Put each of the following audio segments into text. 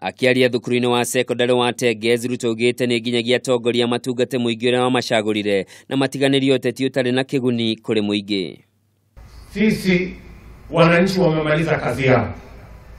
Akiaria thukuru-inĩ wa secondary wa Tegez Ruto ugĩte nĩ nginyagia atongoria matungate mũingĩ ũrĩa mamacagũrire na matiganĩrio ũteti ũtarĩ na kĩguni kũrĩ mũingĩ. Sisi wananchi wamemaliza kazi yao.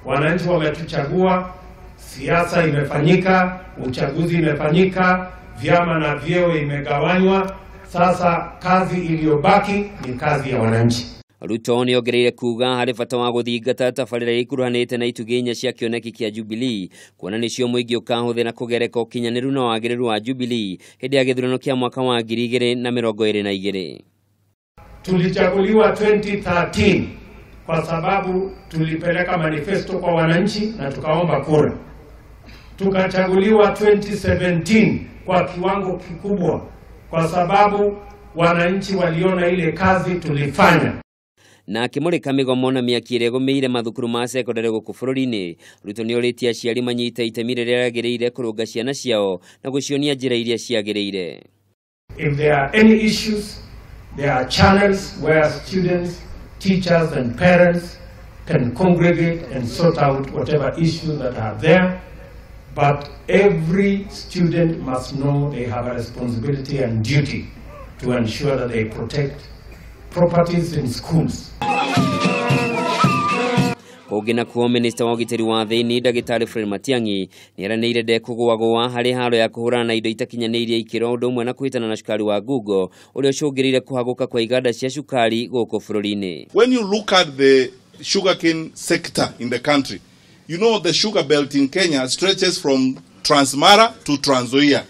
Wananchi wametuchagua, siasa imefanyika, uchaguzi imefanyika, vyama na vyeo imegawanywa. Sasa kazi iliyobaki ni kazi ya wananchi. Ruto nĩ ongereire kuga harĩ bata wa gũthingata tabarĩra ikuruhanĩte na itugĩ inya cia kĩoneki kĩa Jubilee, kuona nĩcio mũingĩ ũkahũthĩra kũgereka ũkinyanĩru na wagĩrĩru wa Jubilee hĩndĩ ya gĩthurano kĩa mwaka wa 2022. Tulichaguliwa 2013 kwa sababu tulipeleka manifesto kwa wananchi na tukaomba kura. Tukachaguliwa 2017 kwa kiwango kikubwa kwa sababu wananchi waliona ile kazi tulifanya. Na akĩmũrĩka mĩgomo na mĩaki ĩrĩa ĩgũmĩire mathukuru ma secondary gũkũ bũrũri-inĩ, Ruto nĩ orĩtie aciari manyita itemi rĩrĩa rĩagĩrĩire kũrũnga ciana ciao na gũcionia njĩra iria ciagĩrĩire. If there are any issues, there are channels where students, teachers and parents can congregate and sort out whatever issues that are there. But every student must know they have a responsibility and duty to ensure that they protect properties in schools. Kũngĩ kuo Minister wa ũgitĩri wa thĩinĩ Ndagĩtarĩ Fred Matiang'i nĩeranĩire ndekũgũagũa harĩ haro ya kũhũrana na indo itakinyanĩirie ikĩro ũndũ ũmwe na kũhĩtana na cukari wa Google ũrĩa ũcũngĩrĩire kũhagũka kwa iganda cia cukari gũkũ bũrũri-inĩ. When you look at the sugarcane sector in the country, you know the sugar belt in Kenya stretches from Transmara to Trans Nzoia.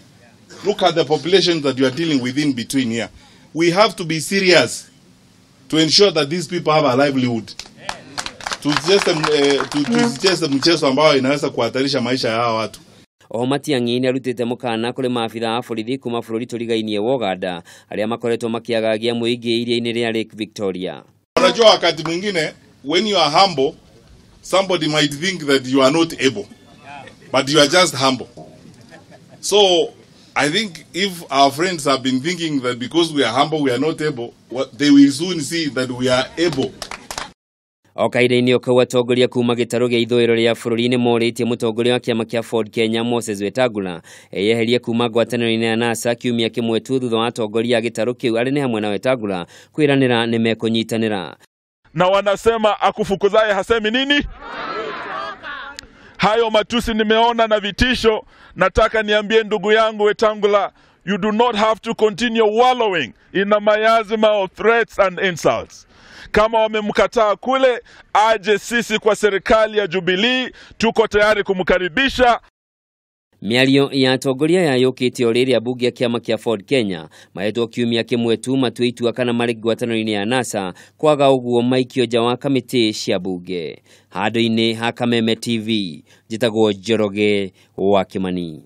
Look at the population that you are dealing with in between here. We have to be serious to ensure that these people have a livelihood. Tusicheze mchezo ambao inaweza kuhatarisha maisha ya hawa watu. Oho Matiang'i nĩ arutĩte mũkana kũrĩ maabitha a borithi kuma bũrũri tũrigainie wa Uganda arĩa makoretwo makĩagagia mũingĩ iria-inĩ rĩa Lake Victoria. Unajua wakati mwingine when you are humble, somebody might think that you are not able, but you are just humble. So I think if our friends have been thinking that because we are humble we are not able, they will soon see that we are able. Okaire-inĩ ũkau atongoria kuma gĩtarũ gĩa ithũĩro rĩa bũrũri-inĩ morĩtie mũtongoria wa kĩama kĩa Ford Kenya Moses Wetangula eyeherie kuma ngwatanĩro-inĩ ya NASA kiumia kĩmwe tu thutha wa atongoria a gĩtarũ kĩu arĩ nĩ hamwe na Wetangula kwĩranĩra nĩ mekũnyitanĩra. Na wanasema akufukuzaye hasemi nini? Hayo matusi nimeona na vitisho. Nataka niambie ndugu yangu Wetangula, you do not have to continue wallowing in a miasma of threats and insults. Kama wamemkataa kule, aje sisi kwa serikali ya Jubilee, tuko tayari kumkaribisha. Mĩario ya atongoria yayũkĩte o rĩrĩa bunge ya kĩama kĩa Ford Kenya mahetwo kiumia kĩmwe tu matua itua kana marĩ ngwatanĩro-inĩ ya NASA kwaga ũguo maikio nja wa kamĩtĩ cia bunge. Handũ-inĩ ha Kameme TV, njĩtagwo Njoroge wa Kĩmani.